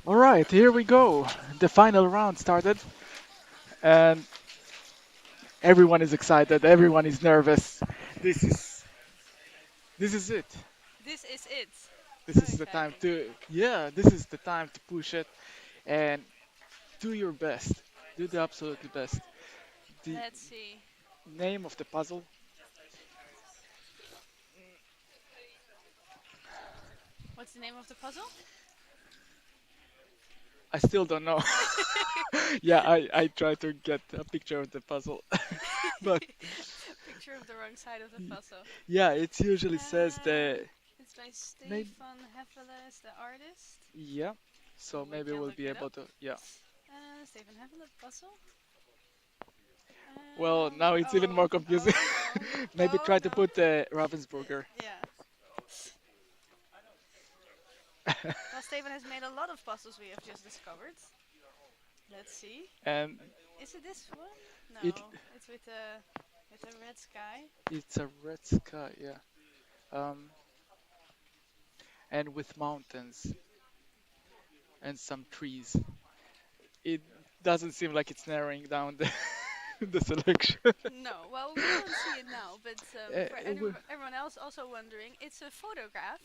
All right, here we go. The final round started, and everyone is excited. Everyone is nervous. This is this is it. This is it. This So is the time exciting. to this is the time to push it and do your best. Do the absolutely best. The Let's see. name of the puzzle, What's the name of the puzzle? I still don't know. Yeah, I try to get a picture of the puzzle, but Picture of the wrong side of the y- puzzle. yeah, it usually says Uh, the it's by maybe Stefan Hefele, the artist. yeah. So We maybe can we'll look be it able up. to yeah. Stefan Hefele puzzle. Well, now it's even more confusing. Oh no. Maybe Oh try to no. put Ravensburger. Yeah. Well, Stefan has made a lot of puzzles we have just discovered. Let's see. And Is it this one? it No, it's with a red sky. it's a red sky, yeah. And with mountains and some trees. It doesn't seem like it's narrowing down the the selection. No, well, we don't see it now, but Uh, for w- everyone else also wondering, it's a photograph,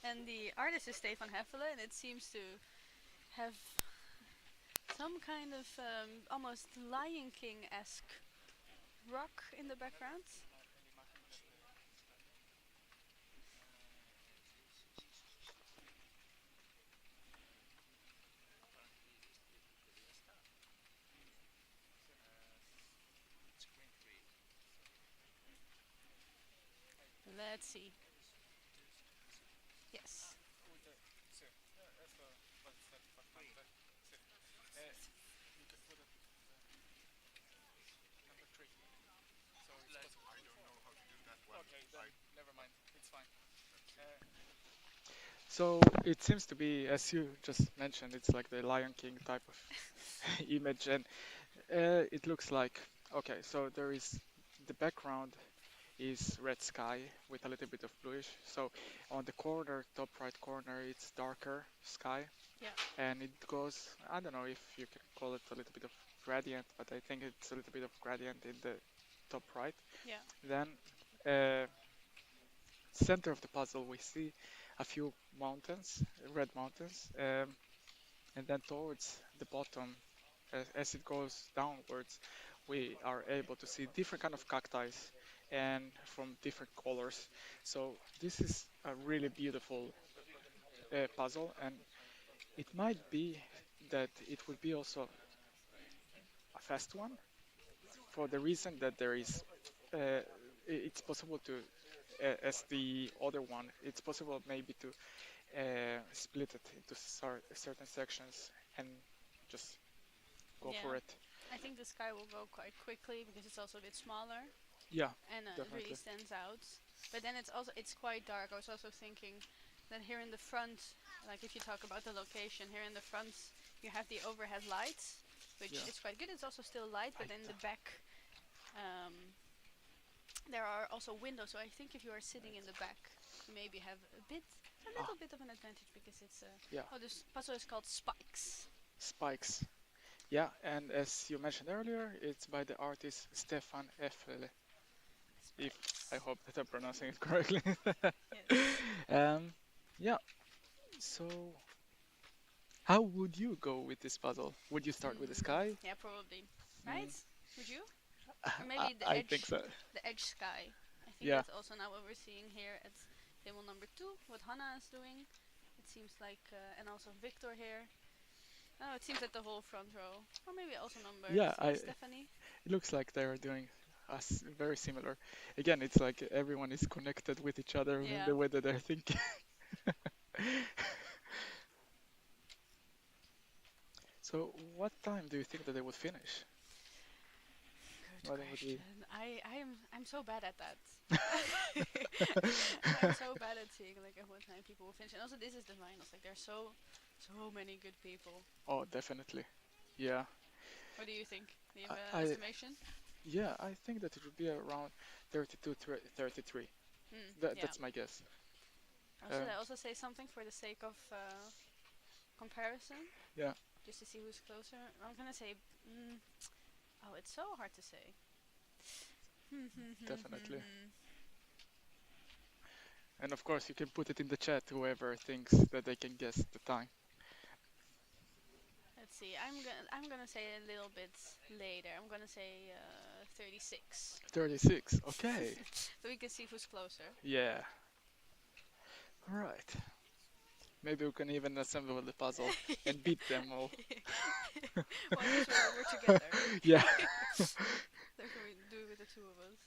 and the artist is Stefan Heffele, and it seems to have some kind of almost Lion King-esque rock in the background. Let's see. Yes. So it seems to be, as you just mentioned, it's like the Lion King type of image, and it looks like okay. So there is the background is red sky with a little bit of bluish. So on the corner, top right corner, it's darker sky, Yeah. and it goes. I don't know if you can call it a little bit of gradient, but I think it's a little bit of gradient in the top right. Yeah. Then uh, center of the puzzle, we see a few mountains, red mountains, and then towards the bottom, as it goes downwards, we are able to see different kind of cacti and from different colors. So this is a really beautiful puzzle, and it might be that it would be also a fast one for the reason that there is it's possible to as the other one it's possible maybe to split it into certain sections and just go Yeah. for it. I think the sky will go quite quickly because it's also a bit smaller Yeah, and it really definitely. stands out. But then it's quite dark. I was also thinking that here in the front, like if you talk about the location, here in the front you have the overhead lights, Yeah. which is quite good. It's also still light, but in Right. the back um, there are also windows. So I think if you are sitting in the back, you maybe have a Ah, little bit of an advantage because it's yeah. oh, this puzzle is called Spikes. Spikes. Yeah, and as you mentioned earlier, it's by the artist Stefan Effele. If I Spikes. hope that I'm pronouncing it correctly. Yes. um, yeah. So, how would you go with this puzzle? Would you start with the sky? Yeah, probably. Mm, Right? Would you? Or maybe I think so. the edge sky. I think Yeah. that's also now what we're seeing here at table number 2, what Hannah is doing. It seems like, and also Victor here. Oh, it seems that the whole front row, or maybe also number Yeah, 3, Stephanie. it looks like they are doing us very similar. Again, it's like everyone is connected with each other in Yeah, the way that they're thinking. So, what time do you think that they would finish? good What would question. be? I'm so bad at that. I'm so bad at seeing like at what time people will finish. And also this is the finals. Like there's so many good people. Oh, definitely. Yeah. What do you think? Do you I, have an I estimation? yeah, I think that it would be around 32, 33. Yeah. That's my guess. Should Um, I also say something for the sake of? comparison, Yeah, just to see who's closer. I'm gonna say, oh, it's so hard to say. definitely. And of course, you can put it in the chat, whoever thinks that they can guess the time. Let's see. I'm gonna say a little bit later. I'm gonna say 36. 36. Okay. So we can see who's closer. Yeah. All right. Maybe we can even assemble the puzzle and beat them all. Well, just we're together. Yeah. Then can we do it with the two of us?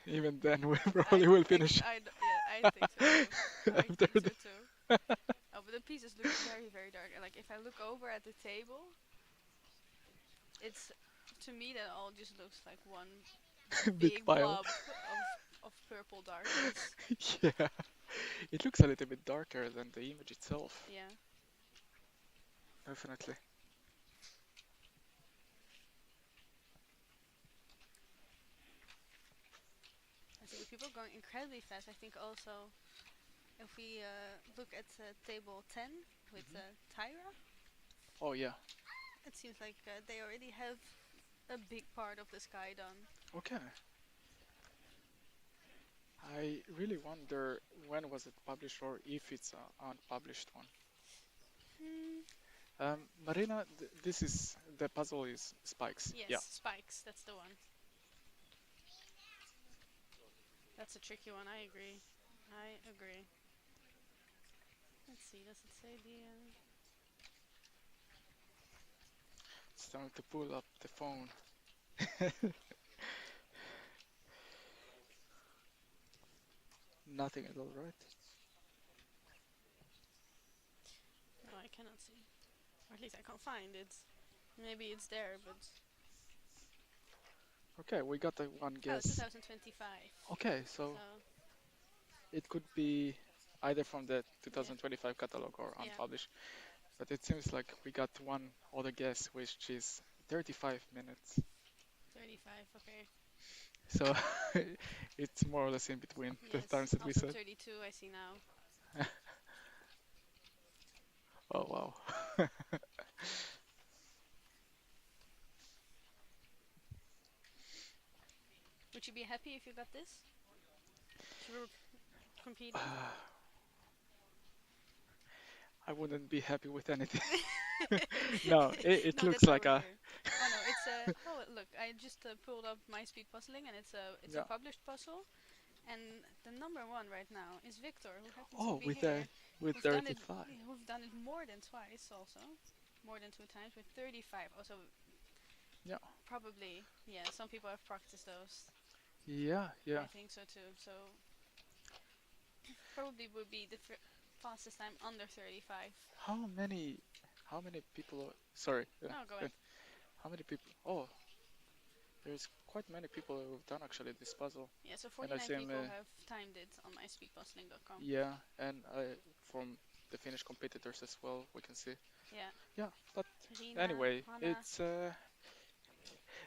Even then, we I, probably will finish yeah, I think so too. I after think so the. too. Oh, but the pieces look very, very dark. And like if I look over at the table, it's to me that all just looks like one Big big pile. blob of purple darkness. Yeah. It looks a little bit darker than the image itself. Yeah. Definitely. I see the people going incredibly fast. I think also if we look at table 10 with Tyra, Oh, yeah. it seems like they already have a big part of the sky done. Okay. I really wonder when was it published or if it's an unpublished one. Hmm. Marina, this is the puzzle is spikes. Yes, Yeah. spikes. That's the one. That's a tricky one. I agree. I agree. Let's see. Does it say the? It's time to pull up the phone. Nothing at all, right? No, I cannot see. Or at least I can't find it. Maybe it's there, but Okay, we got the one oh, guess. 2025. Okay, So so it could be either from the yeah, 2025 catalog or yeah, unpublished. But it seems like we got one other guess, which is 35 minutes. 35. Okay. So it's more or less in between the Yes. times that we Also said. 32. I see now. Oh, wow. Would you be happy if you got this? If you were competing? I wouldn't be happy with anything. No, it No, looks that's like over a. here. Oh no, it's a. Oh look, I just pulled up my speed puzzling, and it's a Yeah. published puzzle, and the number one right now is Victor, who happens to Oh, be with here. with We've done it. 35. We've done it more than twice, also, more than two times with 35. Also, Yeah. probably, yeah. Some people have practiced those. Yeah, yeah. I think so too. So probably would be the fastest time under 35. How many people sorry. No, go Uh, ahead. how many people? Oh, there's quite many people who've done actually this puzzle. Yeah, so And I 49 see people have timed it on myspeedpuzzling.com. yeah, and from the Finnish competitors as well, we can see. Yeah. Yeah, but Rina, anyway, Hannah. it's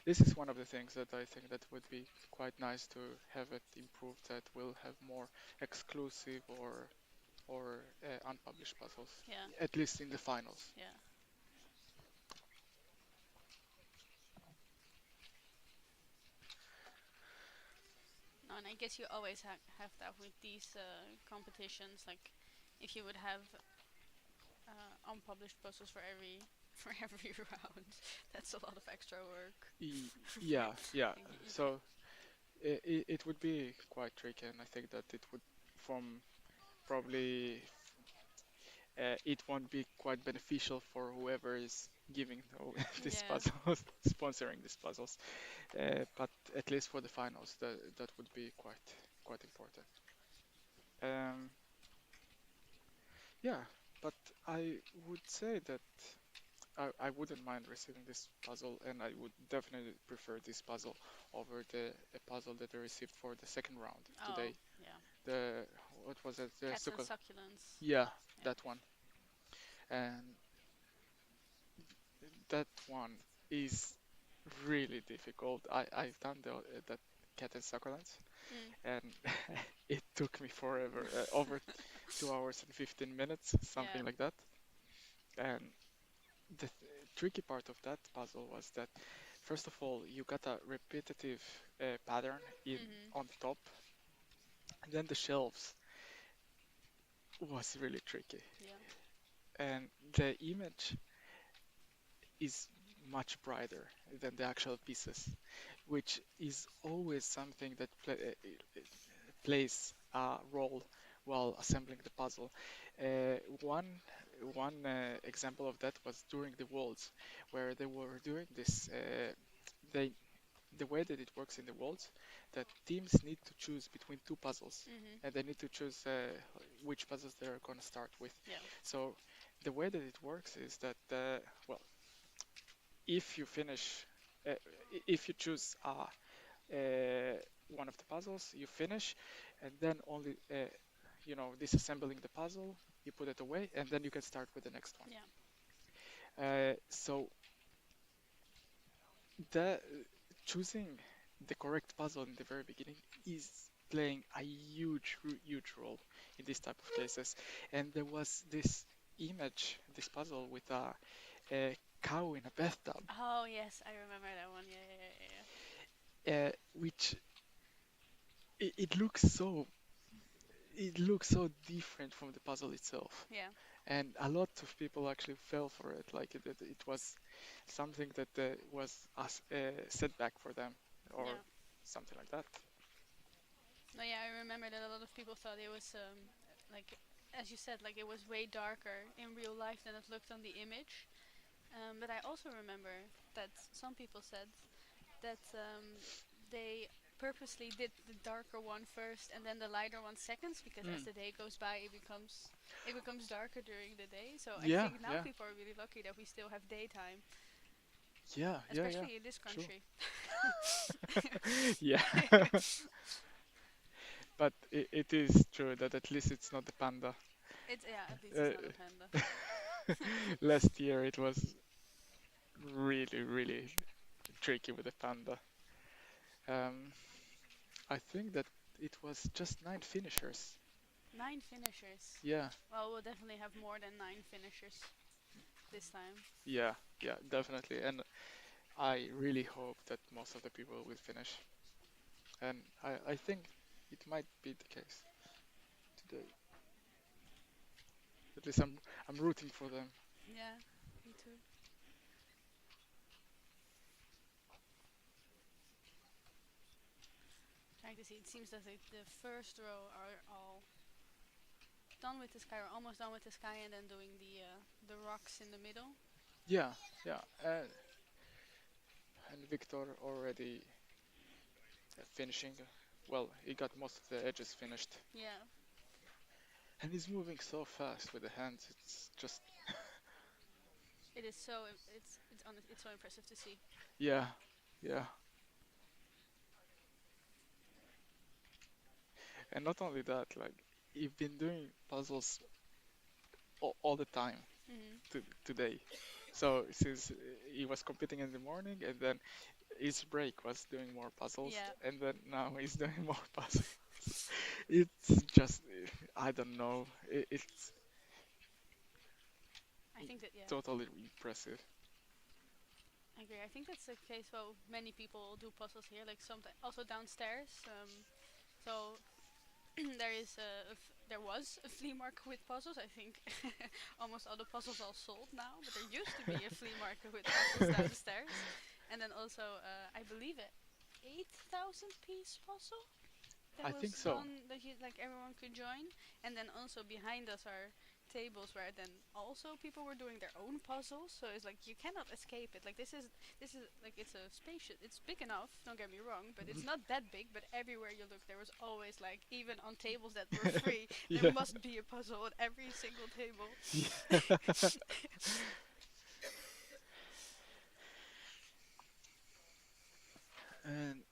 this is one of the things that I think that would be quite nice to have it improved. That we'll have more exclusive or unpublished puzzles, Yeah. at least in the finals. Yeah. No, and I guess you always have that with these competitions. Like, if you would have unpublished puzzles for every for every round, that's a lot of extra work. Yeah, yeah. You can, So it would be quite tricky, and I think that it would, from probably, it won't be quite beneficial for whoever is giving these yeah. puzzles, sponsoring these puzzles. But at least for the finals, that would be quite important. Um, yeah, but I would say that I wouldn't mind receiving this puzzle, and I would definitely prefer this puzzle over the puzzle that I received for the second round Oh, today. yeah. The what was it? The Cats and succul. succulents. Yeah, Yeah. that one. And that one is really difficult. I've done that cat and succulents, Mm. and it took me forever, over 2 hours and 15 minutes, Yeah. something like that. And the tricky part of that puzzle was that, first of all, you got a repetitive pattern in Mhm. on the top, and then the shelves was really tricky. Yeah. And the image is much brighter than the actual pieces, which is always something that plays a role while assembling the puzzle. One example of that was during the Worlds, where they were doing this. They The way that it works in the Worlds, that teams need to choose between two puzzles, Mhm. and they need to choose which puzzles they're going to start with. Yeah. So the way that it works is that well, if you finish, if you choose one of the puzzles, you finish, and then only disassembling the puzzle, you put it away, and then you can start with the next one. Yeah. So the choosing the correct puzzle in the very beginning is playing a huge role in this type of cases. And there was this puzzle with a cow in a bathtub, Oh yes, I remember that one. Yeah, yeah, yeah, which it looks so different from the puzzle itself. yeah. And a lot of people actually fell for it, like it was something that was a setback for them, Yeah. or Yeah. something like that. No, yeah, I remember that a lot of people thought it was like, as you said, like it was way darker in real life than it looked on the image. But I also remember that some people said that they purposely did the darker one first and then the lighter one seconds, because as Mm. the day goes by, it becomes darker during the day. So I Yeah, think now yeah, people are really lucky that we still have daytime, yeah, especially in this true. country. Yeah, but it is true that at least it's not the panda. It's, yeah, at least it's Uh, not a panda. Last year it was really tricky with the panda. Um, I think that it was just 9 finishers. 9 finishers. Yeah, Well, we'll definitely have more than 9 finishers this time. yeah, yeah, definitely. And I really hope that most of the people will finish. And I think it might be the case today. At least I'm rooting for them. Yeah, me too. Trying to see. It seems that the first row are all done with the sky, or almost done with the sky, and then doing the rocks in the middle. Yeah, yeah. And Victor already finishing. Well, he got most of the edges finished. Yeah, And he's moving so fast with the hands. It's just, it is so. It's so impressive to see. yeah, yeah. And not only that, like, he's been doing puzzles all the time Hmm. today. So since he was competing in the morning, and then his break was doing more puzzles, Yeah, and then now he's doing more puzzles. It's just, I don't know. It's I think that. Yeah, totally impressive. I agree. I think that's the case. Well, many people do puzzles here, like sometimes also downstairs. So there was a flea market with puzzles. I think almost all the puzzles are sold now, but there used to be a flea market with puzzles downstairs. And then also, I believe a 8,000 piece puzzle that I think was so. done, that like everyone could join. And then also behind us are tables where then also people were doing their own puzzles. So it's like you cannot escape it. Like this is like it's a spaceship. It's big enough, don't get me wrong, but it's not that big. But everywhere you look, there was always, like, even on tables that were free, there Yeah. must be a puzzle at every single table. Yeah. And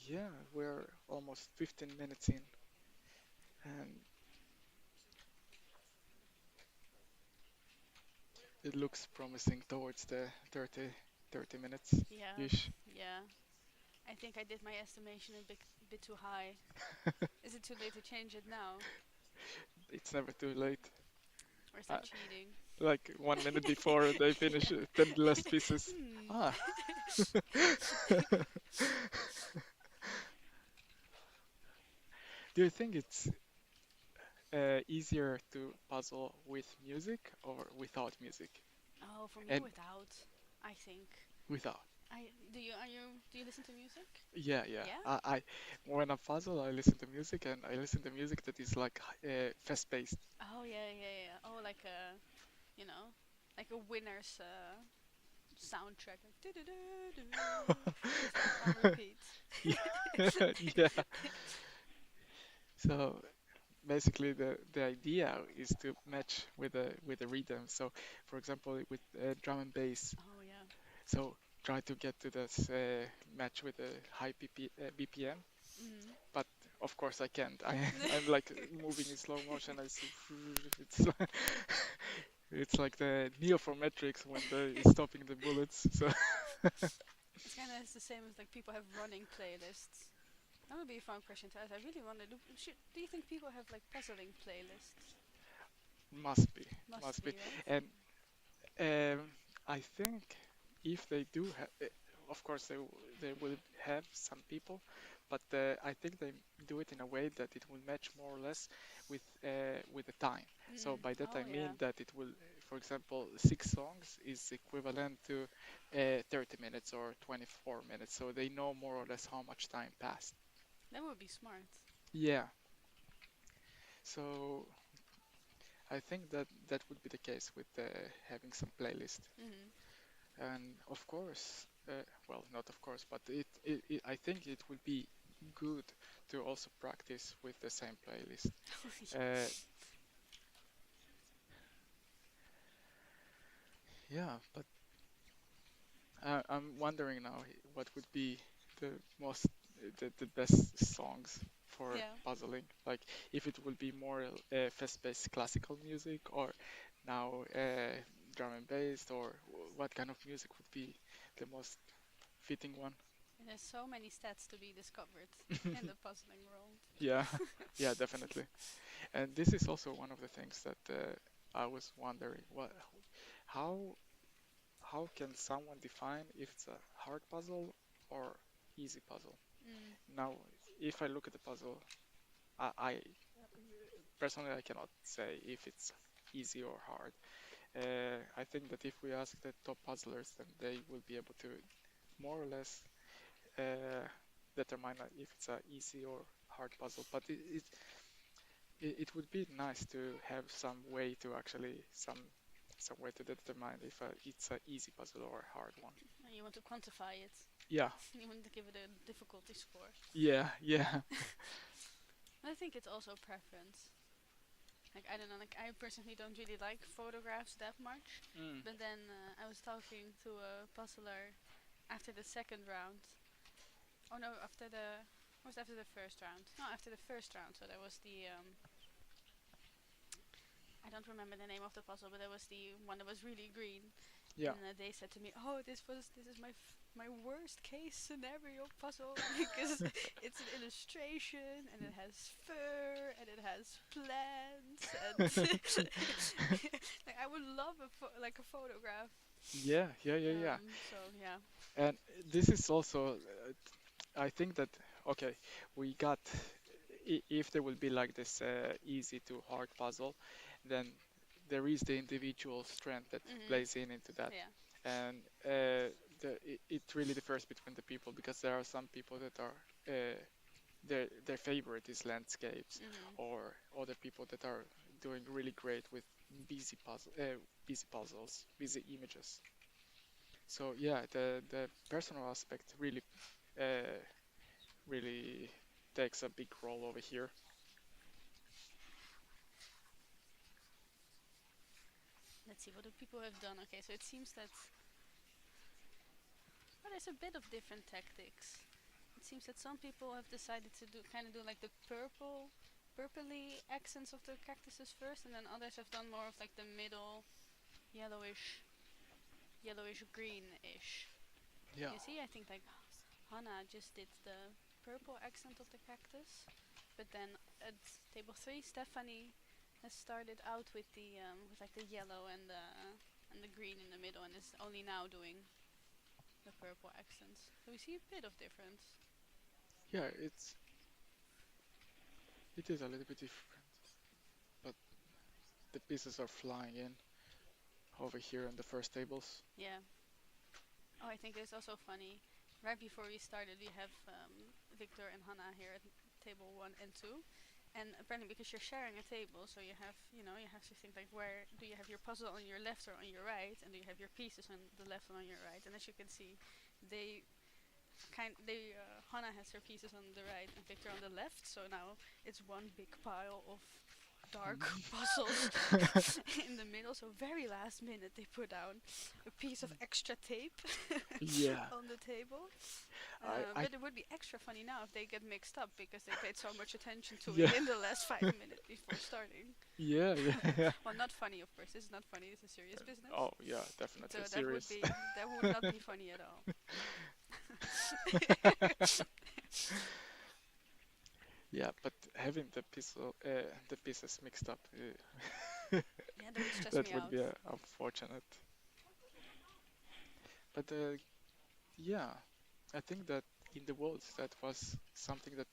yeah, we're almost 15 minutes in, and it looks promising towards the 30 minutes Yeah, ish. yeah. I think I did my estimation a bit too high. Is it too late to change it now? It's never too late. Or is Uh, that cheating? like 1 minute before they finish 10 last pieces. Hmm. Ah. Do you think it's easier to puzzle with music or without music? Oh, for me, And without. I think. without. I do you are you do you listen to music? Yeah, yeah. Yeah. I when I puzzle, I listen to music, and I listen to music that is like fast-paced. Oh yeah, yeah, yeah. Oh, like a, you know, like a winner's soundtrack. Like, just on repeat. Yeah, yeah. So basically, the idea is to match with the rhythm. So, for example, with drum and bass, Oh yeah. so try to get to this match with a high BPM. Mm. But of course, I can't. I'm like moving in slow motion. I see it's like, it's like the Neo from Matrix when they stopping the bullets. So It's kind of the same as like people have running playlists. That would be a fun question to ask. I really wonder. Do you think people have like puzzling playlists? must be, Must must be. be, right? And um, I think if they do have, of course they will have some people, but I think they do it in a way that it will match more or less with the time. So Mm. by that I Oh yeah. mean that it will, for example, 6 songs is equivalent to 30 minutes or 24 minutes. So they know more or less how much time passed. That would be smart. Yeah. So I think that that would be the case with having some playlist. Mm. And of course, well, not of course, but I think it would be good to also practice with the same playlist. Uh, yeah, but I'm wondering now what would be the most the best songs for Yeah. puzzling. Like if it would be more fast-paced classical music, or now drum and bass, or what kind of music would be the most fitting one. And there's so many stats to be discovered in the puzzling world. Yeah, yeah, definitely. And this is also one of the things that I was wondering, how how can someone define if it's a hard puzzle or easy puzzle? Mm. Now, if I look at the puzzle, I personally I cannot say if it's easy or hard. I think that if we ask the top puzzlers, then they will be able to more or less uh, determine if it's a easy or hard puzzle. But it would be nice to have some way to actually some way to determine if it's an easy puzzle or a hard one. And you want to quantify it. Yeah, You want to give it a difficulty score. yeah, yeah. I think it's also preference. Like I don't know. Like I personally don't really like photographs that much. Mm, But then I was talking to a puzzler after the second round. Oh no, after the was it after the first round? No, after the first round. So there was the I don't remember the name of the puzzle, but there was the one that was really green. yeah. And they said to me, "Oh, this is my worst case scenario puzzle because it's an illustration and it has fur and it has plants and like I would love like a photograph. Yeah, yeah, yeah, yeah. So yeah. And this is also, I think that, okay, we got, if there will be like this easy to hard puzzle, then there is the individual strength that Mhm. plays into that. Yeah. And it really differs between the people because there are some people that are, their favorite is landscapes, Mhm. or other people that are doing really great with busy puzzles, busy images. So yeah, the personal aspect uh, really takes a big role over here. Let's see what the people have done. Okay, so it seems that well, there's a bit of different tactics. It seems that some people have decided to do kind of do like the purpley accents of the cactuses first, and then others have done more of like the middle yellowish, yellowish greenish. Yeah, You see, I think like Hannah just did the purple accent of the cactus, but then at table three, Stephanie has started out with like the yellow and the green in the middle, and is only now doing the purple accents. So we see a bit of difference. Yeah, it is a little bit different, but the pieces are flying in over here on the first tables. Yeah. Oh, I think it's also funny. Right before we started, we have Victor and Hannah here at table 1 and 2. And apparently, because you're sharing a table, so you have to think like, where do you have your puzzle on your left or on your right, and do you have your pieces on the left and on your right? And as you can see, they Hannah has her pieces on the right and Victor on the left. So now it's one big pile of dark puzzles in the middle. So very last minute they put down a piece of extra tape Yeah, on the table. I But it would be extra funny now if they get mixed up because they paid so much attention to yeah it in the last 5 minutes before starting. yeah yeah. Well, not funny, of course. This is not funny. This is serious business. Oh yeah, So definitely that would serious. be that would not be funny at all. Yeah, but having the pieces mixed up, Yeah, that would stress that me would out. be unfortunate. But yeah, I think that in the worlds that was something that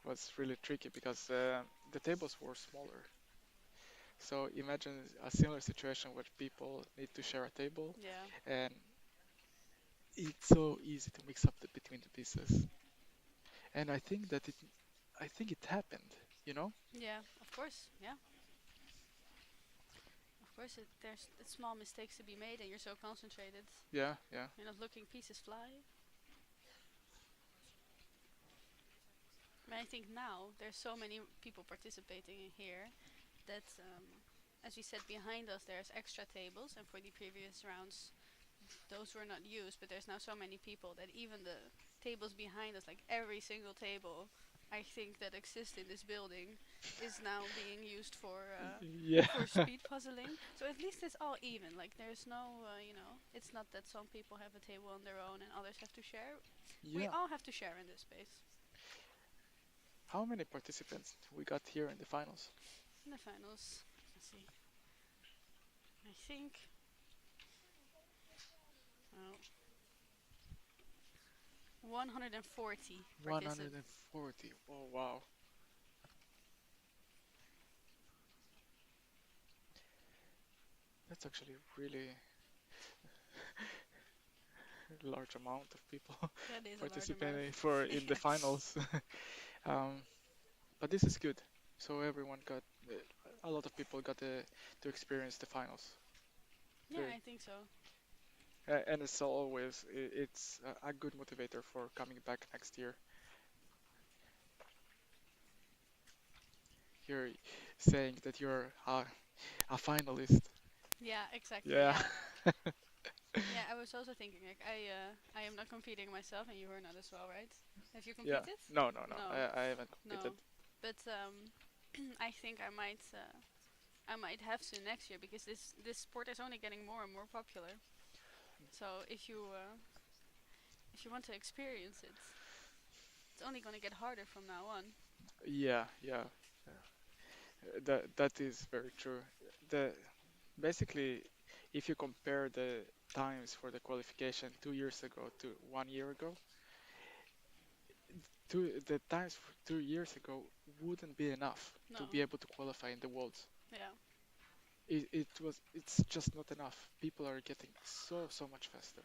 was really tricky because the tables were smaller. So imagine a similar situation where people need to share a table, Yeah. and it's so easy to mix up between the pieces. And I think it happened, you know? Yeah, of course. Yeah, of course. There's small mistakes to be made, and you're so concentrated. Yeah, yeah, You're not looking pieces fly. But I think now there's so many people participating in here that, as we said, behind us there's extra tables, and for the previous rounds those were not used. But there's now so many people that even the tables behind us, like every single table, I think that exists in this building, is now being used yeah, for speed puzzling. So at least it's all even. Like there's no, it's not that some people have a table on their own and others have to share. We yeah. all have to share in this space. How many participants we got here in the finals? In the finals, let's see. I think, well, 140 participants. 140. Oh wow, that's actually really large amount of people That is a large amount of participating for people. in the Yeah. finals. um, but this is good. So everyone got a lot of people got to experience the finals. Yeah, Very, I think so. and it's always it's a good motivator for coming back next year. You're saying that you're a finalist. Yeah, exactly. Yeah. Yeah. Yeah, I was also thinking like I am not competing myself, and you are not as well, right? Have you Yeah. competed? No, no, no. No, I haven't competed. no. But I think I might have to next year because this sport is only getting more and more popular. So if you want to experience it, it's only going to get harder from now on. Yeah, yeah. That is very true. The basically, if you compare the times for the qualification 2 years ago to 1 year ago, the times 2 years ago wouldn't be enough to be No. able to qualify in the worlds. Yeah. It's just not enough. People are getting so much faster.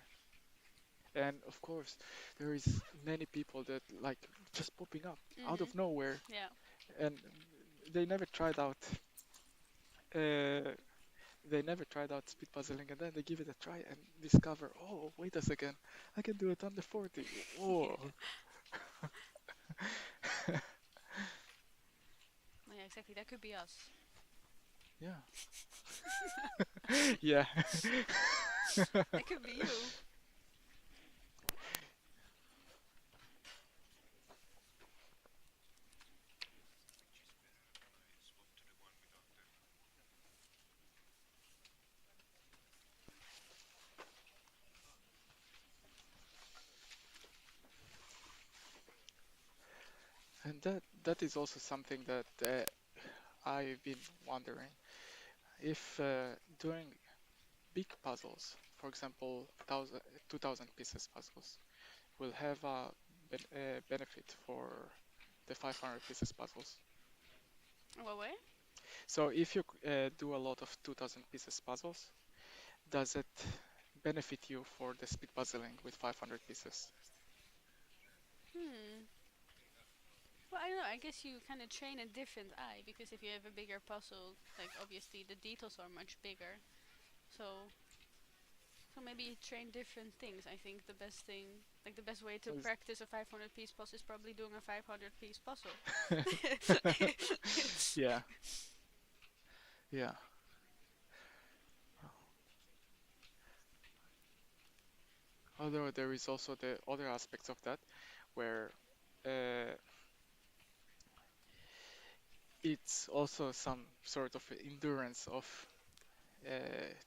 And of course, there is many people that like just popping up out Mhm. of nowhere, Yeah. and they never tried out. Uh, they never tried out speed puzzling, and then they give it a try and discover, oh, wait a second, I can do it under 40. Yeah. Whoa. Yeah, exactly. That could be us. Yeah. Yeah. That could be you. And that is also something that I've been wondering if doing big puzzles, for example, 2,000 pieces puzzles, will have a benefit for the 500 pieces puzzles. What way? So if you do a lot of 2,000 pieces puzzles, does it benefit you for the speed puzzling with 500 pieces? Hmm. Well, I don't know. I guess you kind of train a different eye because if you have a bigger puzzle, like obviously the details are much bigger. So, so maybe you train different things. I think the best thing, like the best way to Was- practice a 500 piece puzzle is probably doing a 500 piece puzzle. Yeah, yeah. Although there is also the other aspects of that where uh, it's also some sort of endurance of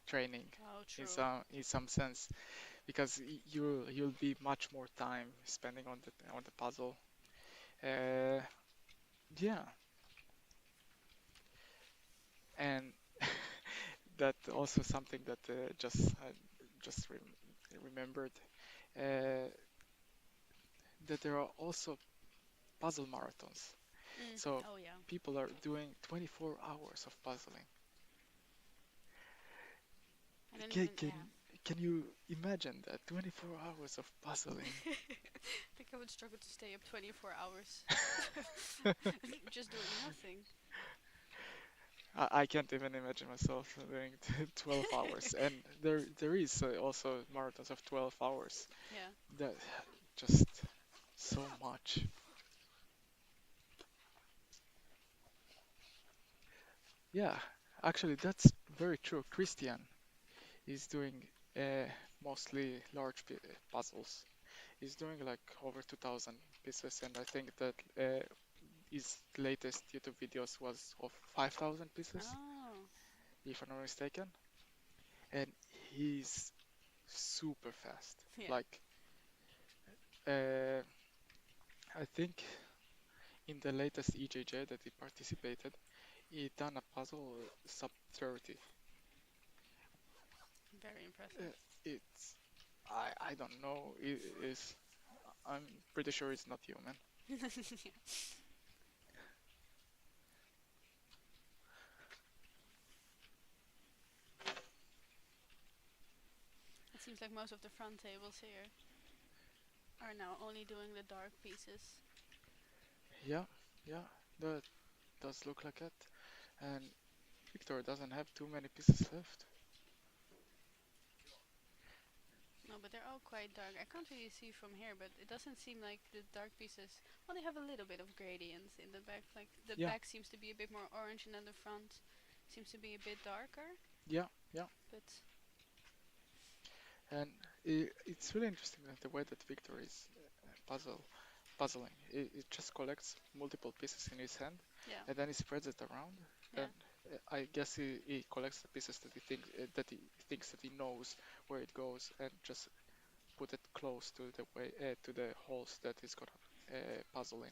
training Oh, true. in some sense because you'll be much more time spending on the puzzle. Uh, yeah, and that also something that just remembered uh, that there are also puzzle marathons. Mm. So Oh yeah. people are doing 24 hours of puzzling. I don't Can, even. can, Yeah. can you imagine that? 24 hours of puzzling. I think I would struggle to stay up 24 hours just doing nothing. I can't even imagine myself doing 12 hours. And there is also marathons of 12 hours. Yeah. That just so much. Yeah, actually, that's very true. Christian is doing uh, mostly large puzzles. He's doing like over 2,000 pieces, and I think that his latest YouTube videos was of 5,000 pieces, Oh. if I'm not mistaken. And he's super fast. Yeah. Like, uh, I think in the latest EJJ that he participated, he done a puzzle sub 30. Very impressive. Uh, it's I don't know. It is I'm pretty sure it's not human. Yeah. It seems like most of the front tables here are now only doing the dark pieces. Yeah, yeah, that does look like it. And Victor doesn't have too many pieces left. No, but they're all quite dark. I can't really see from here, but it doesn't seem like the dark pieces. Well, they have a little bit of gradients in the back. Like the Yeah, back seems to be a bit more orange, and then the front seems to be a bit darker. yeah, yeah. But And it's really interesting that the way that Victor is puzzling. It just collects multiple pieces in his hand, yeah, and then he spreads it around. yeah, And I guess he collects the pieces that he thinks that he knows where it goes, and just put it close to the way to the holes that he's gonna puzzle in.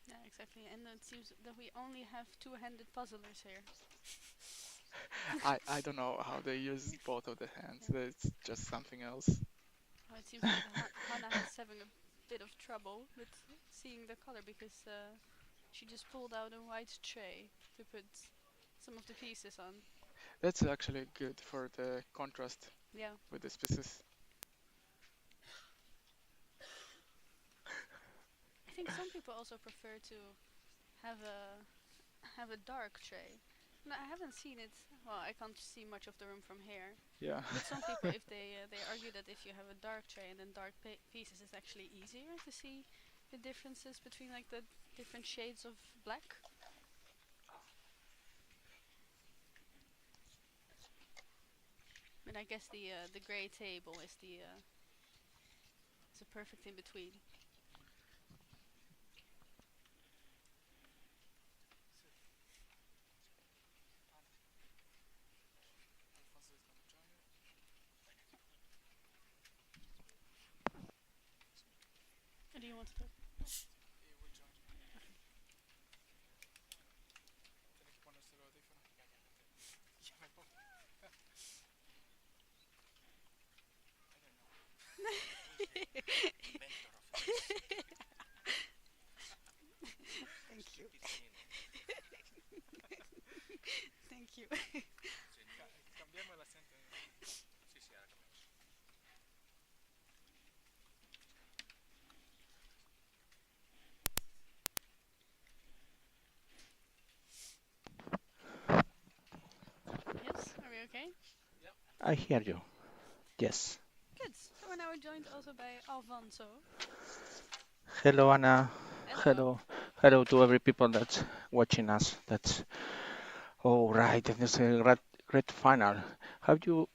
yeah, exactly. And it seems that we only have two-handed puzzlers here. I don't know how they use both of the hands. Yeah. It's just something else. Well, it seems like Hannah has having a bit of trouble with seeing the color because she just pulled out a white tray to put some of the pieces on. That's actually good for the contrast Yeah. with the pieces. I think some people also prefer to have a dark tray. No, I haven't seen it. Well, I can't see much of the room from here. Yeah. But some people, if they argue that if you have a dark tray and then dark pieces, it's actually easier to see the differences between like the different shades of black. But I guess the gray table is a perfect in between. Do you want to talk? I hear you. Yes. Good. So we're now joined also by Alfonso. Hello, Anna. Hello. Hello. Hello to every people that's watching us. That's all right. And it's a great final. Have you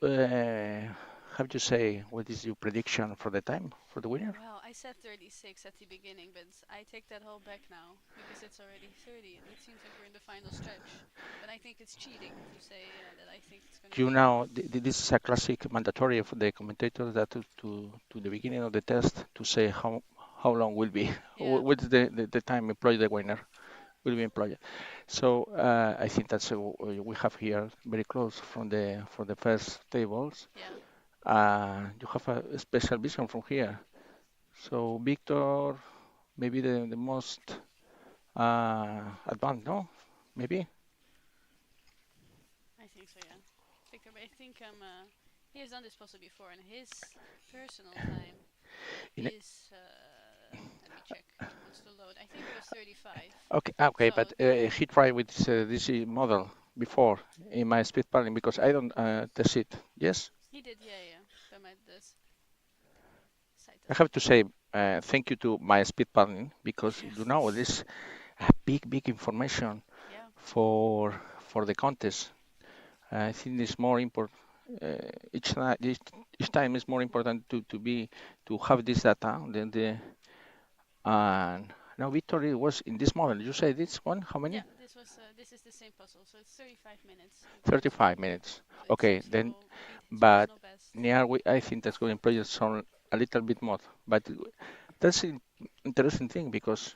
say what is your prediction for the time for the winner? Well, I said 36 at the beginning, but I take that whole back now because it's already 30 and it seems like we're in the final stretch. But I think it's cheating to say that I think it's going to You be. know, this is a classic mandatory for the commentator that to the beginning of the test to say how long will be Yeah. what's the time employ the winner will be employed. So I think that's we have here very close from the first tables. Yeah. You have a special vision from here. So Victor, maybe the most advanced, no? Maybe I think so, yeah. Victor, but I think he has done this puzzle before, and his personal time in is. Let me check. It wants to load. I think it was 35. okay, okay, So but he tried with this model before in my speed paddling because I don't test it. Yes, he did, yeah, yeah. Bij mij dus site I test. have to say thank you to my speed paddling because you know this big information Yeah. for the contest. I think it's more important. Each time is more important to have this data than the and now Victory was in this model. You say this one? How Yeah, many? this is the same puzzle, so it's 35 minutes in total. 35 minutes. So it Okay, seems he then, will beat his but personal best. near I think that's going to play some a little bit more. But that's an interesting thing because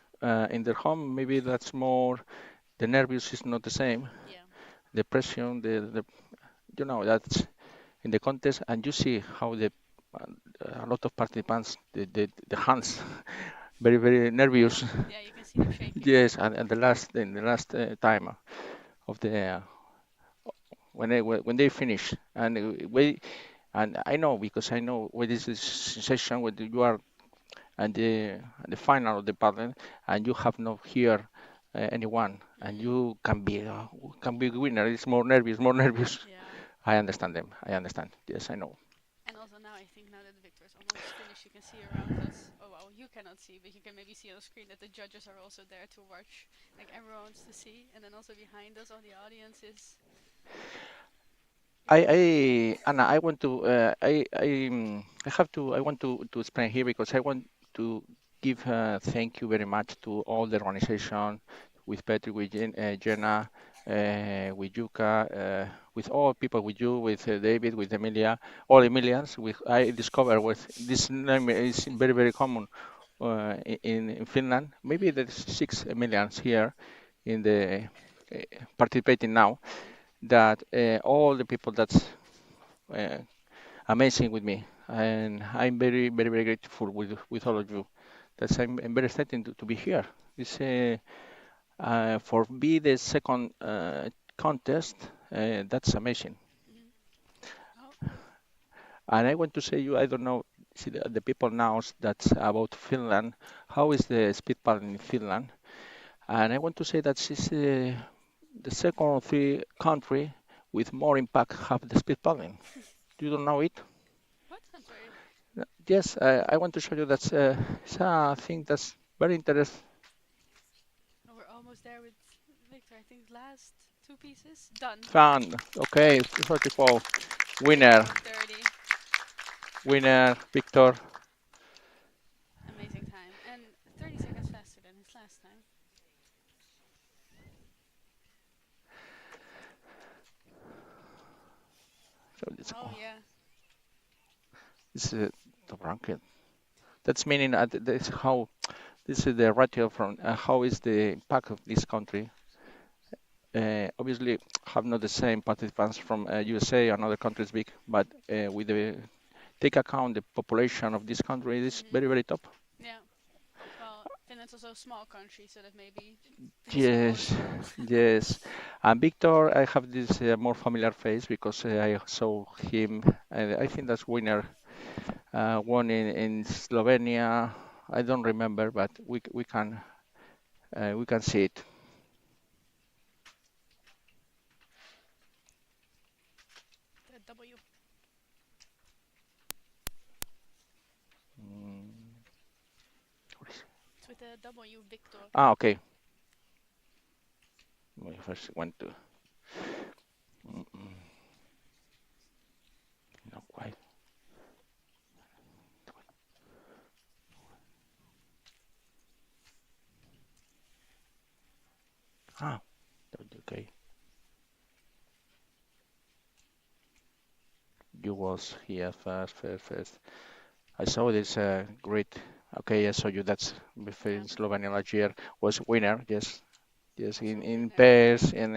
in their home maybe that's more the nervous is not the same. Yeah. The pressure, the you know that's in the contest, and you see how uh, a lot of participants the hands very Yeah. nervous. Yeah, you can see them shaking. Yes, and the last in the last time of the when they finish and we and I know because I know what is this session when you are at the final of the pattern and you have not here anyone and Mm. you can be winner. It's more nervous, more nervous. Yeah. I understand them. I understand. Yes, I know. And also now I think now that Victor is almost finished, you can see around us. Oh well, you cannot see, but you can maybe see on the screen that the judges are also there to watch. Like everyone wants to see, and then also behind us, all the audience is watching. Anna, I want to, I have to, I want to explain here because I want to give thank you very much to all the organization, with Patrick, with Jenna, with Yuka, with all people, with you, with David, with Emilia, all Emilians. I discovered with this name is very common in Finland. Maybe Mm. there's 6 Emilians here in the uh, participating now Mm. that all the people that's uh, amazing with me, and I'm very grateful with all of you. I'm very excited to be here. It's for be the second contest. That's amazing. Mm. Oh. And I want to say you, I don't know, see the people now that's about Finland. How is the speed paddling in Finland? And I want to say that it's the second or three country with more impact have the speed paddling. You don't know it? What? I'm sorry. Yes, I want to show you that's it's a thing that's very interesting. Oh, we're almost there with Victor. I think last two pieces done. Fun. Okay, 34. Winner, 34:30. winner, Victor. Amazing time. And 30 seconds faster than his last time. So Oh, yeah. this is the ranking. That's meaning that's how this is the ratio from how is the impact of this country. Obviously, have not the same participants from USA and other countries big, but with the take account the population of this country, it is Hmm. very top. Yeah. Well, Finland's also a small country, so that maybe his score Yes, also helps. yes. And Victor, I have this more familiar face because I saw him. I think that's winner. One in Slovenia. I don't remember, but we can see it. The W. With a W, Victor. Ah, okay. We first went to. Mm-mm, not quite. Ah, okay. You was here first. I saw this great. Okay, I saw you. That's before Yeah. in Slovenia last year was winner. Yes, yes, Also a in winner. pairs in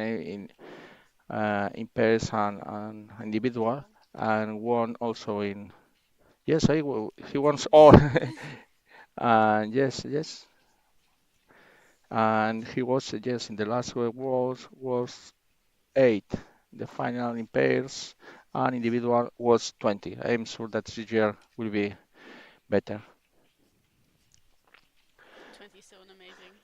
pairs and individual, Individual. and won also in. Yes, he wants Teams. all. And yes, and he was yes in the last was eight. The final in pairs and individual was 20. I'm sure that this year will be better. 20 is still an amazing.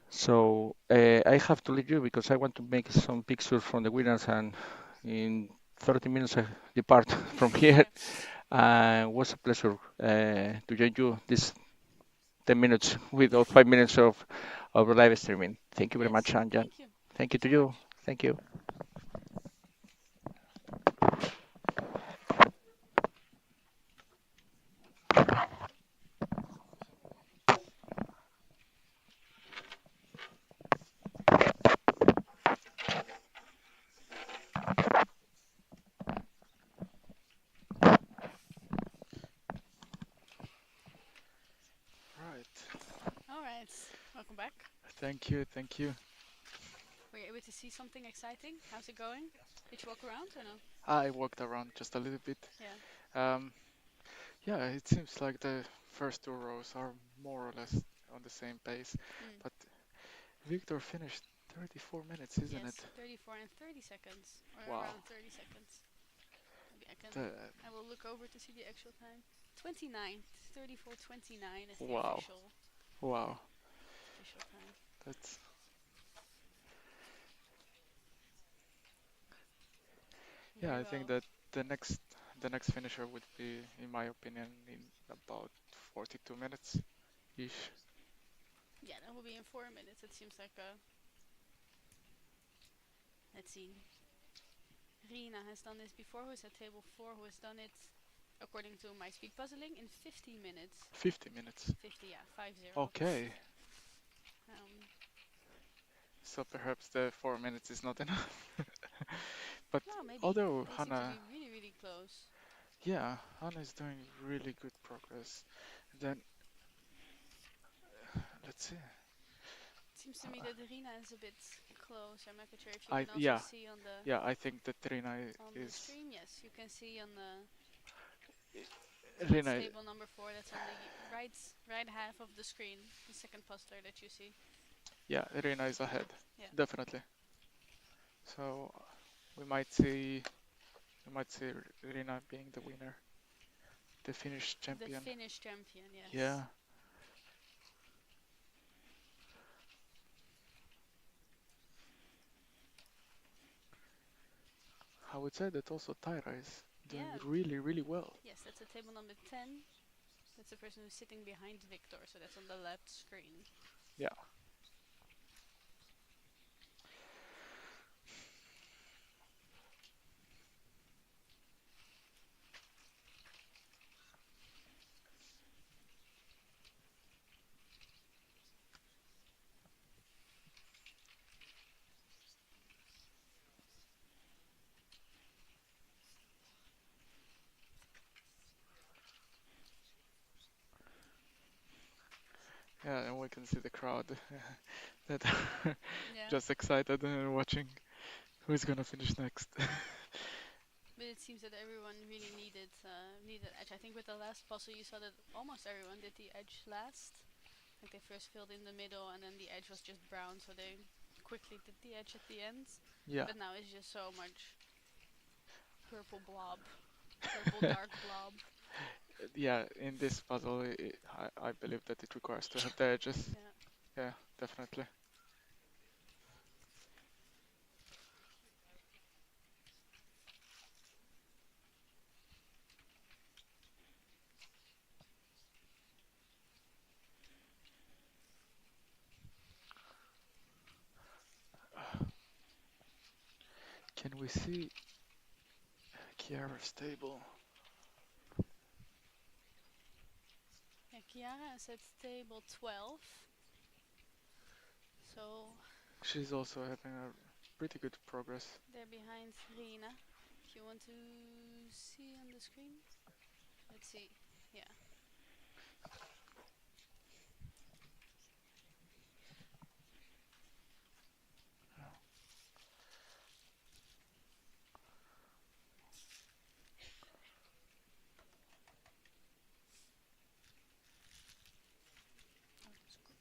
So I have to leave you because I want to make some pictures from the winners, and in 30 minutes I depart from here. Yeah. Was a pleasure to join you this 10 minutes with or 5 minutes of live streaming. Thank you very Yes. much, Anjan. Thank you. Thank Thank you you to so you. much. Thank you. Right. All right. Welcome back. Thank you. Thank you. Were you able to see something exciting? How's it going? Did you walk around or no? I walked around just a little bit. Yeah. Um, yeah, it seems like the first two rows are more or less on the same pace, Mm. but Victor finished 34 minutes, isn't it? Yes. 34 and 30 seconds, or Wow. around 30 seconds. Maybe I can. The, I will look over to see the actual time. 29. 34:29 is the wow. Wow. official time. That's yeah, Very I think well. that the next finisher would be, in my opinion, in about 42 minutes ish. Yeah, that will be in 4 minutes. It seems like a. Let's see. Rina has done this before, who's at table 4, who has done it, according to my speed puzzling, in 50 minutes. 50 minutes. 50, yeah, 50. Okay. Um, So perhaps the 4 minutes is not enough. But well, maybe. although They seem to Hannah, be really, really close. yeah, Hannah is doing really good progress. Then let's see. It seems to me Uh, that Rina is a bit close. I'm not quite sure if you I can also yeah see on the yeah I think that Trina is stream. Yes, you can see on the that's Rina. table number 4. That's on the right half of the screen, the second poster that you see. Yeah, Rina is ahead, Yeah. definitely. So we might see we might see Rina being the winner, the Finnish The champion. Finnish champion, yes. Yeah, I would say that also Tyra is doing Yeah, really well. yes, that's a table number 10. That's the person who's sitting behind Victor, so that's on the left screen. Yeah. Yeah, and we can see the crowd that are Yeah, just excited and watching who's gonna finish next. but it seems that everyone really needed edge. I think with the last puzzle you saw that almost everyone did the edge last. Like they first filled in the middle and then the edge was just brown, so they quickly did the edge at the end. Yeah. But now it's just so much purple blob, purple dark blob. Yeah, in this puzzle, I believe that it requires to have the edges. Yeah. Yeah, definitely. Can we see Kiara's table? Yeah, Chiara is at table 12. So She's also having a pretty good progress. they're behind Rina. If you want to see on the screen. Let's see. Yeah. Oh, that's cool.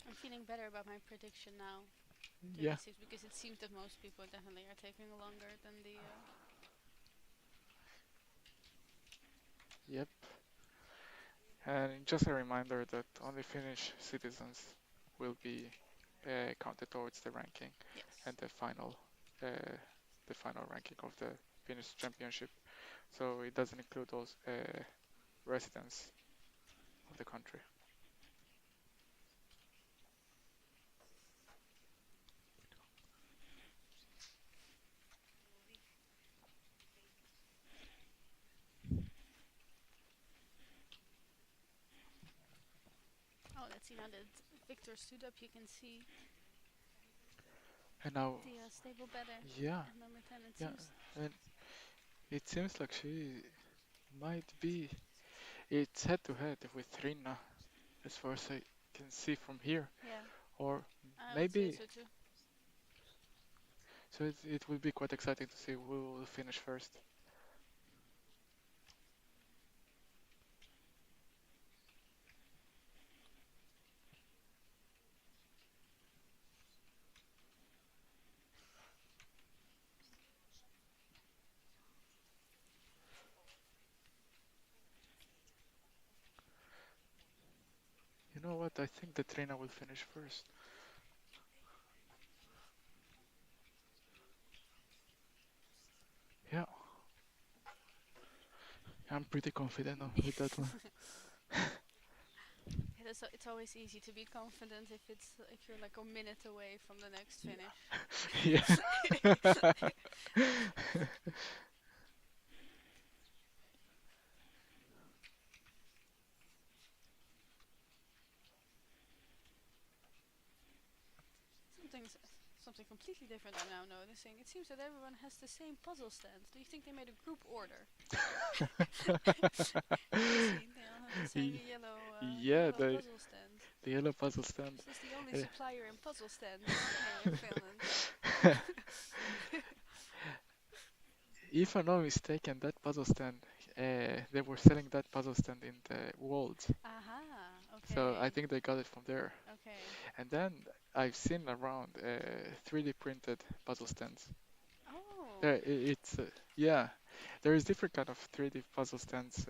I'm feeling better about my prediction now. Yeah, 36 because it seems that most people definitely are taking longer than the. yep. And just a reminder that only Finnish citizens will be counted towards the ranking Yes. and uh, the final ranking of the Finnish championship. So it doesn't include those residents of the country. Oh, let's see now that Victor stood up. You can see And now, the stable better yeah, at number 10. It yeah, seems. and it seems like she might be. It's head to head with Rina, as far as I can see from here, Yeah, or I would say maybe. so too. So it will be quite exciting to see who will finish first. You know what? I think that Rina will finish first. Yeah, I'm pretty confident with that one. It's always easy to be confident if you're like a minute away from the next finish. Yeah. Something's something completely different I'm now noticing. It seems that everyone has the same puzzle stand. Do you think they made a group order? Have you seen? They all have the same Y- Yeah, yellow puzzle stand. the yellow puzzle stand. This is the only Uh, supplier in puzzle stands here in Finland. If I'm not mistaken, that puzzle stand, they were selling that puzzle stand in the Worlds. Aha, So I okay, think they got it from there. okay. And then I've seen around 3D printed puzzle stands. Oh, There, yeah, there is different kind of 3D puzzle stands.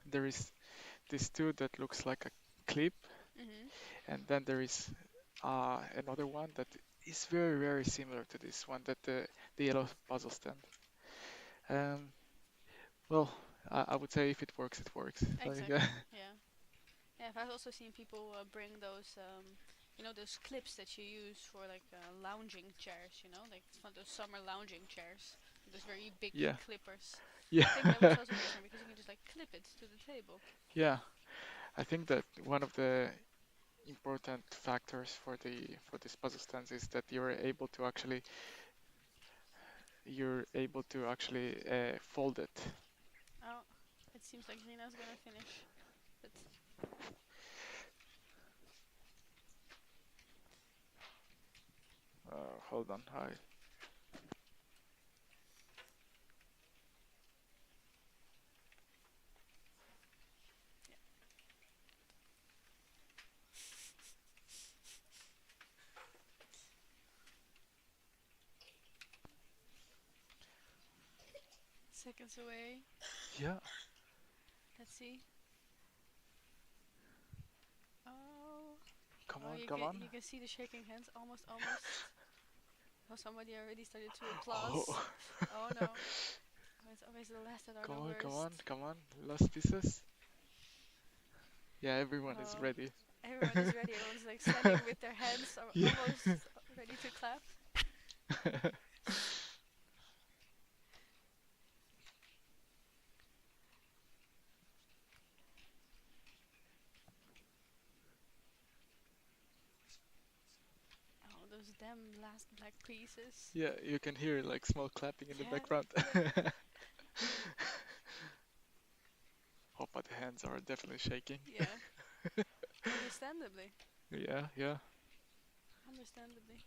There is this two that looks like a clip, mhm. and then there is another one that is very, very similar to this one, that the yellow puzzle stand. Um, well, I would say if it works, it works. Like, Exactly. Yeah. Yeah, I've also seen people bring those, those clips that you use for like lounging chairs. Like for those summer lounging chairs, those very big yeah, clippers. yeah, I think that works also different because you can just like clip it to the table. yeah. I think that one of the important factors for this puzzle stands is that you're able to actually fold it. Oh, it seems like Rina's gonna finish, but Hold on, seconds away. yeah. Let's see. Oh. Come Oh, on, come on. you can see the shaking hands. Almost, almost. Oh, somebody already started to Oh, applause. Oh no. Oh, it's always the last that are come the on, come on, worst. come on. Last pieces. Yeah, everyone is Oh, ready. everyone is ready. Everyone's like standing with their hands Yeah. almost ready to clap. Oh, those damn last black pieces. Yeah, you can hear like small clapping in the Yeah, background. yeah, Oh, but the hands are definitely shaking. yeah. Understandably. Yeah, yeah. Understandably.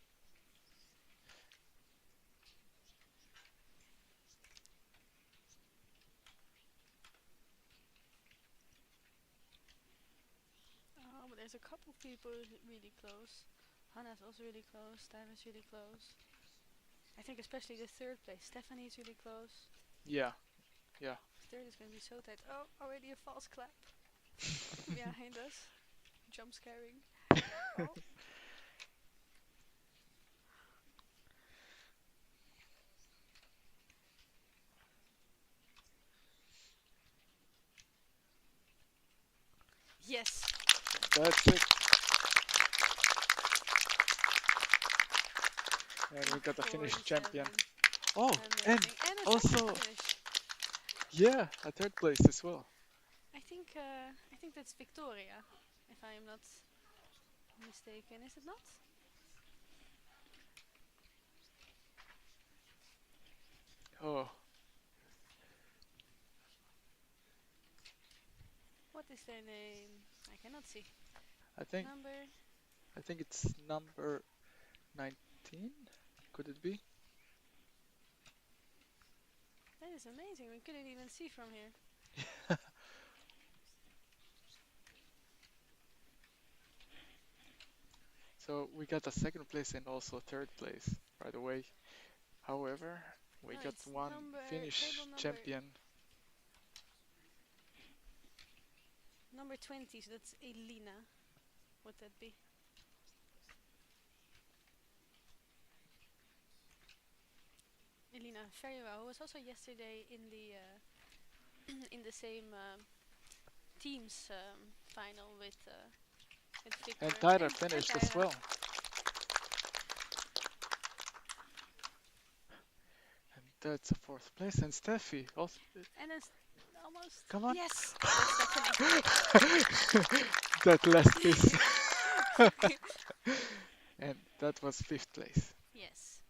Oh, but there's a couple people really close. Hannah's also really close. Tyler's really close. I think especially the third place. Stephanie's really close. Yeah, yeah. Third is going to be so tight. Oh, already a false clap behind us. Jump scaring. Oh, yes. That's it. And we got a Finnish 47. champion. Oh, and Amazing. And a also, second finish. yeah, a third place as well. I think that's Victoria, if I am not mistaken. Is it not? Oh, What is their name? I cannot see. I think Number. I think it's number 19. Could it be? That is amazing. We couldn't even see from here. So we got a second place and also third place right away. However, we No, got it's one table Finnish champion. number 20. So that's Elina. Would that be? Elina very well. Who was also yesterday in the in the same teams final with Victor And Tyler and finished as Tyra. well. And that's a fourth place. And Steffi also. And it's almost. Come on. Yes! That's Stephanie. That last piece. And that was fifth place. Yes.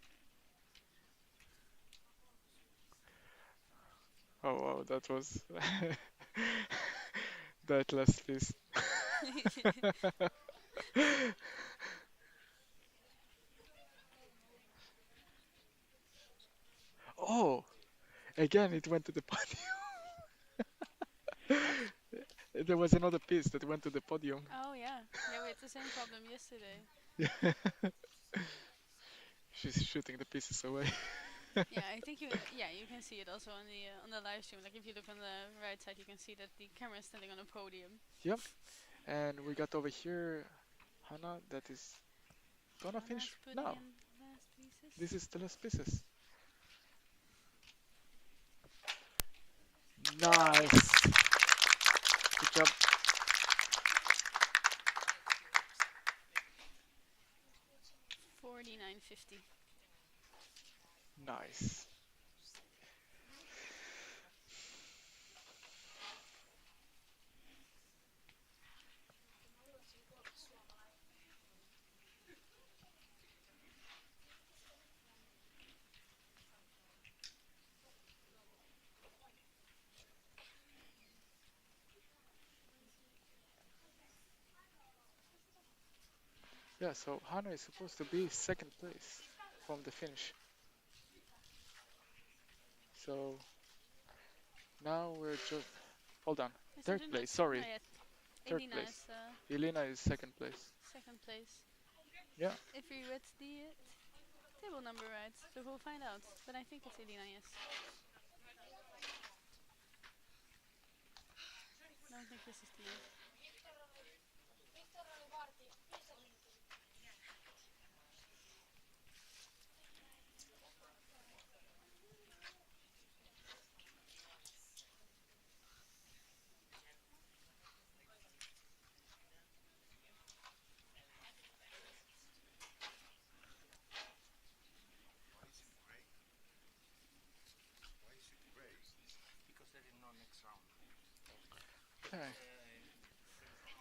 Oh wow, that was that last piece. Oh, again it went to the podium. What? There was another piece that went to the podium. Oh yeah. Yeah, we had the same problem yesterday. She's shooting the pieces away. Yeah, I think you can see it also on the live stream. Like if you look on the right side, you can see that the camera is standing on a podium. Yep. And we got over here Hannah that is gonna finish Hannah's putting now. in last pieces. This is the last pieces. Nice. Good job. 49.50. Nice. Yeah, so Hannah is supposed to be second place from the finish. So now we're just hold on. Third place, sorry. Not yet. Third Elina place. is Elena is second place. second place. Yeah. If we read the table number right, so we'll find out. But I think it's Elina, yes. think this is the name. Okay.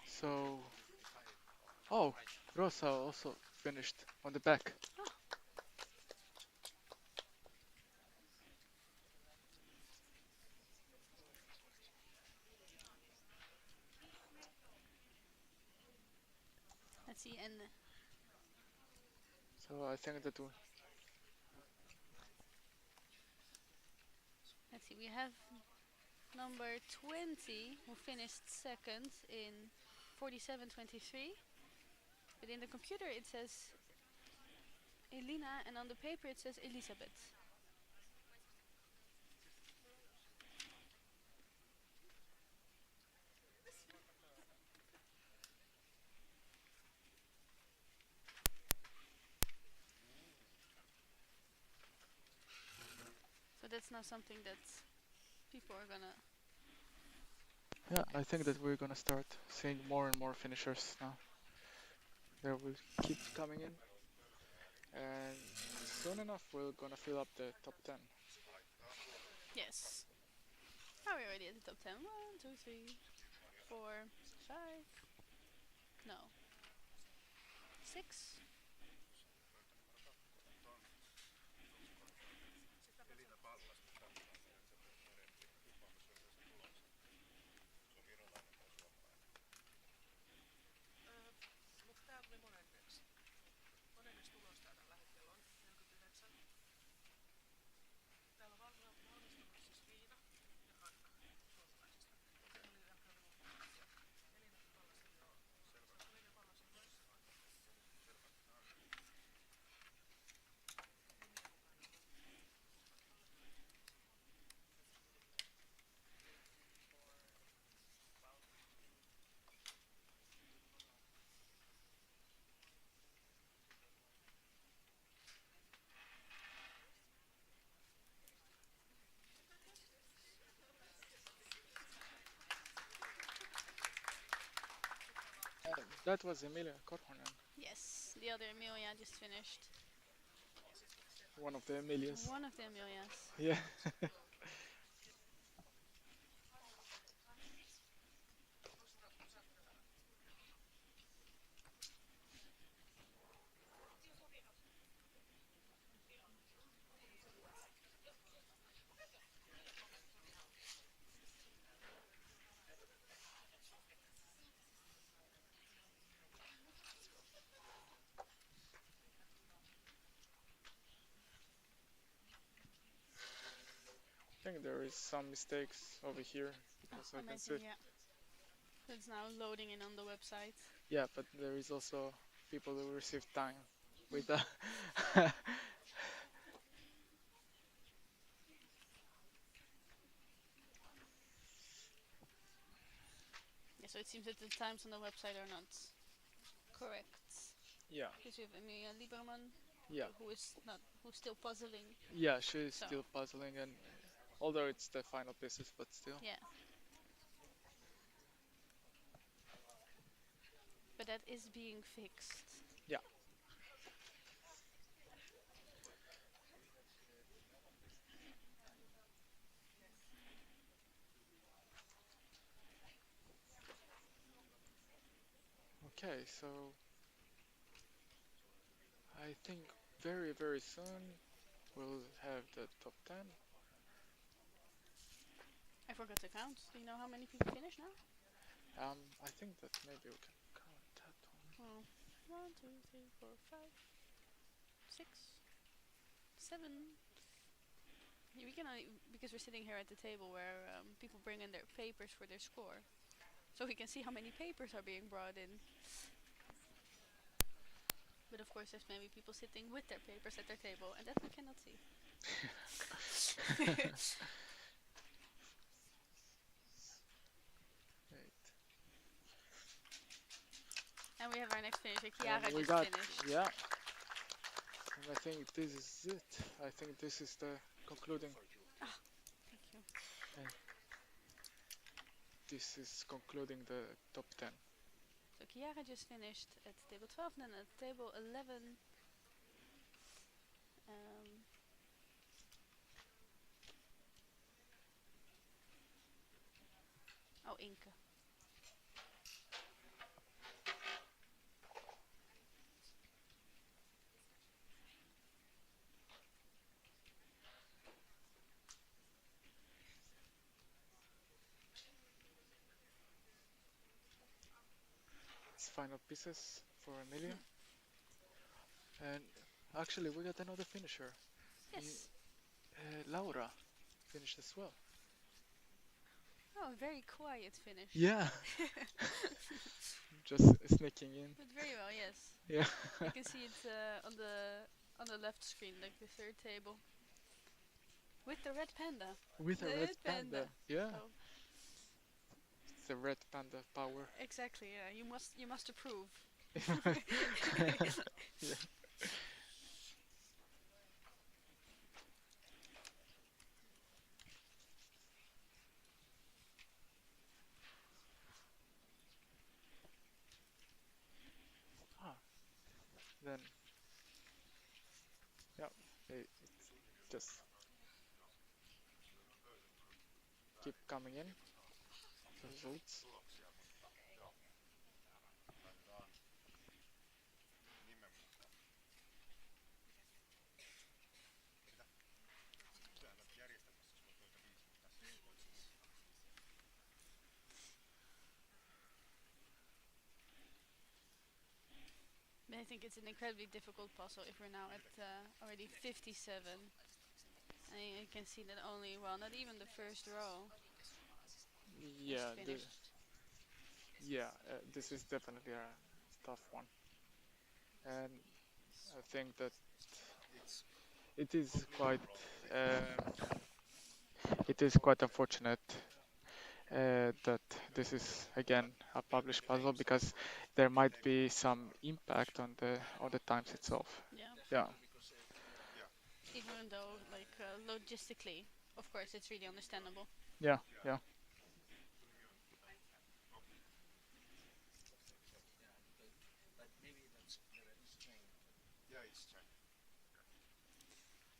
So, oh, Rosa also finished on the back. Oh, let's see. And So I think that let's see. We have number 20 who finished second in 47:23. But in the computer it says Elina, and on the paper it says Elizabeth. So that's now something that people are gonna. yeah, I think that we're gonna start seeing more and more finishers now. There will keep coming in, and soon enough we're gonna fill up the top 10. Yes. Are we already at the top 10? 1, 2, 3, 4, 5. No. 6. That was Emilia Korhonen, Yes, the other Emilia just finished. one of the Emilias. One of the Emilias. Yeah. I think there is some mistakes over here because I can see. Amazing, yeah. It's now loading in on the website. Yeah, but there is also people who receive time with the Yeah, so it seems that the times on the website are not correct. yeah, Because we have Emilia Lieberman, yeah, who's still puzzling. yeah. She is So, still puzzling, and although it's the final pieces, but still. yeah. But that is being fixed. Yeah. Okay, so I think very very soon we'll have the top 10. I forgot to count. Do you know how many people finish now? I think that maybe we can count that one. Oh, 1, 2, 3, 4, 5, 6, 7. Yeah, we can only, because we're sitting here at the table where people bring in their papers for their score. So we can see how many papers are being brought in. But of course, there's maybe people sitting with their papers at their table, and that we cannot see. Wait. And we have our next finisher. And Chiara we just got, finished. yeah, and I think this is it. I think this is the concluding. Ah, thank you. Uh, this is concluding the top 10. So Chiara just finished at table 12, and then at table 11. Um, oh, Inke. It's final pieces for Emilia. And actually, we got another finisher. Yes. Laura finished as well. Oh, very quiet finish. Yeah, just sneaking in. But very well, yes. Yeah, You can see it on the left screen, like the third table, with the red panda. with a The red panda. Yeah, Oh, it's the red panda power. exactly. Yeah, you must approve. Yeah. Ah, then yeah, it's just keep coming in. The results. I think it's an incredibly difficult puzzle if we're now at already 57. And you can see that only, well, not even the first row is Yeah, finished. this is definitely a tough one, and I think that it is quite uh, it is quite unfortunate that this is again a published puzzle because there might be some impact on the times itself. Yeah. Yeah, Even though, like, logistically, of course, it's really understandable. yeah, yeah.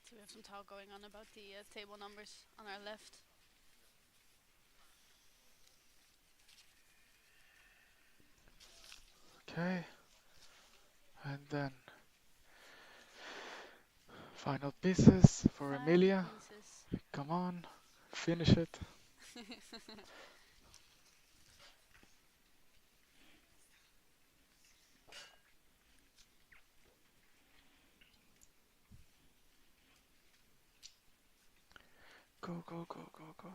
So we have some talk going on about the table numbers on our left. Okay, and then final pieces for Final Emilia. pieces. Come on, finish it. Go, go, go, go, go.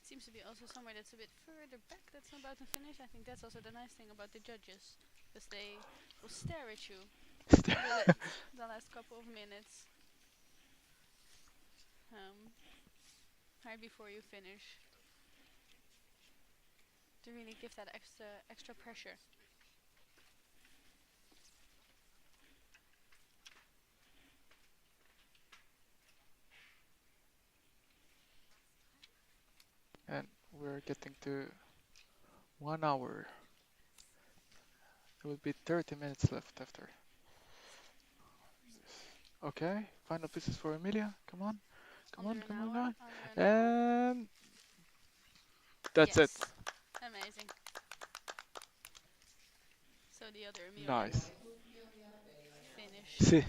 Seems to be also somewhere that's a bit further back that's about to finish. I think that's also the nice thing about the judges, because they will stare at you the last couple of minutes right before you finish to really give that extra pressure. And we're getting to 1 hour. There will be 30 minutes left after. Okay, final pieces for Emilia. Come on, come on, Under an come on, hour. come Under an on. hour. And that's it. Yes. Amazing. So the other Amelia Nice. finished. See.